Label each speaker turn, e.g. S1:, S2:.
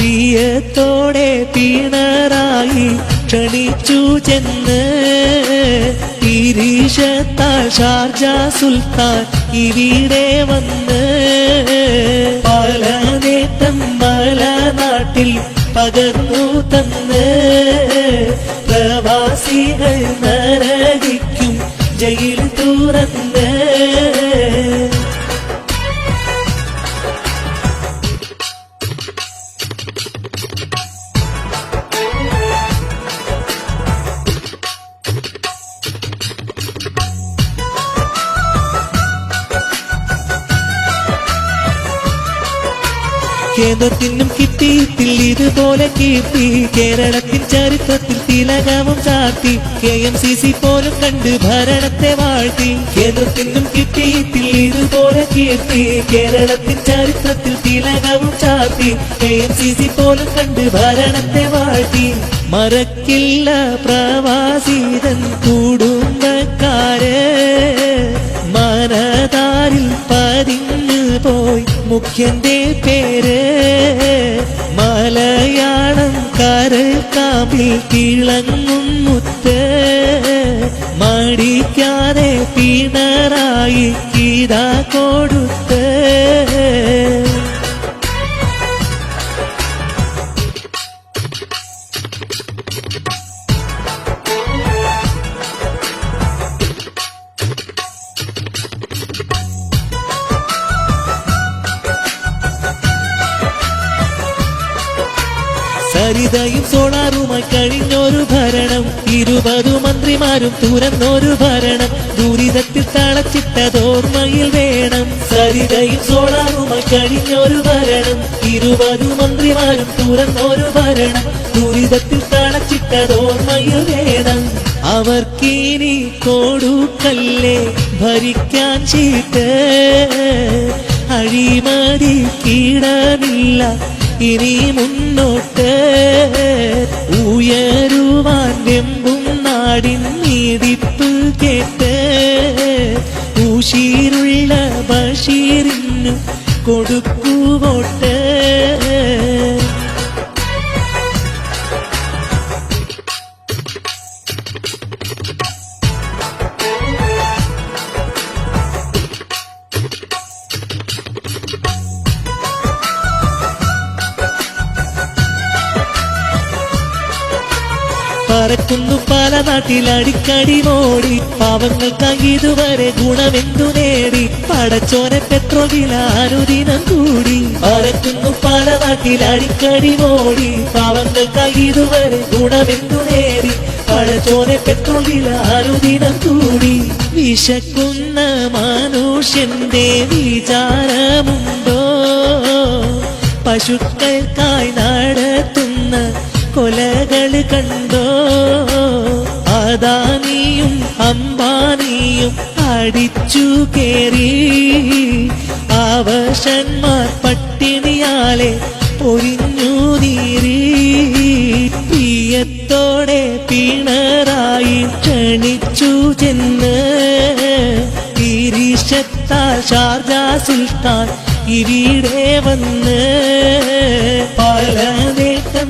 S1: പ്രിയത്തോടെ പിണറായി ക്ഷണിച്ചു ചെന്ന് തിരിശത്താൽ ഷാർജ സുൽത്താൻ ഇവിടെ വന്ന് പല നേട്ടം മലനാട്ടിൽ പകർന്നു തന്ന് പ്രവാസികൾ നരകിക്കും ജയിൽ തുറന്ന് കേന്ദ്രത്തിനും കിട്ടിയിട്ടില്ല ഇതുപോലെ കീർത്തി കേരളത്തിൻ ചരിത്രത്തിൽ തിലകവും ചാർത്തി KMCC പോലും കണ്ട് ഭരണത്തെ വാഴ്ത്തി കേന്ദ്രത്തിനും കിട്ടിയിട്ടില്ല ഇതുപോലെ കീർത്തി കേരളത്തിൻ ചരിത്രത്തിൽ തിലകവും ചാർത്തി KMCC പോലും കണ്ട് ഭരണത്തെ വാഴ്ത്തി മറക്കില്ല പ്രവാസിതൻ കുടുംബക്കാര് മനതാരിൽ പതിഞ്ഞു പോയി മുഖ്യന്റെ പേര് മലയാളം കരക്കാമ്പിൽ തിളങ്ങും മുത്ത് മടിക്കാതെ പിണറായി ഇതാ കൊടുത്ത് സരിതയും സോളാറുമായി കഴിഞ്ഞൊരു ഭരണം 20 മന്ത്രിമാരും തുറന്നൊരു ഭരണം ദുരിതത്തിൽ തളച്ചിട്ടതോർമ്മയിൽ വേണം സരിതയും സോളാറുമായി കഴിഞ്ഞൊരു ഭരണം 20 മന്ത്രിമാരും തുറന്നൊരു ഭരണം ദുരിതത്തിൽ തളച്ചിട്ടതോർമ്മയിൽ വേണം അവർക്കിനി കൊടുക്കല്ലേ ഭരിക്കാൻ ചീട്ട് അഴിമതി കീടമില്ല ഇനി മുന്നോട്ട് ഉയരുവാൻ വെമ്പും നാടിൻ നീടിപ്പ് കേട്ട് ഉശിരുള്ള ബഷീറിനു കൊടുക്കുവോട്ട് പറക്കുന്നു പല നാട്ടിൽ അടിക്കടി മോടി പാവങ്ങൾക്കായി ഇതുവരെ ഗുണമെന്തു നേടി പടച്ചോനെ പെട്രോൾ വില അനുദിനം കൂടി പറക്കുന്നു പല നാട്ടിൽ അടിക്കടി മോടി പാവങ്ങൾക്കായി ഇതുവരെ ഗുണമെന്തു നേടി പടച്ചോനെ പെട്രോൾ വില അനുദിനം കൂടി വിശക്കുന്ന മനുഷ്യന്റെ വിചാരമുണ്ടോ പശുക്കൾക്കായി നടത്തുന്ന കൊലകൾ കണ്ടോ അദാനിയും അംബാനിയും അടിച്ചു കേറി അവശന്മാർ പട്ടിണിയാലെ പൊരിഞ്ഞു നീറി പ്രിയത്തോടെ പിണറായി ക്ഷണിച്ചു ചെന്ന് തിരിശത്താൽ ഷാർജ സുൽത്താൻ ഇവിടെ വന്ന് പല നേട്ടം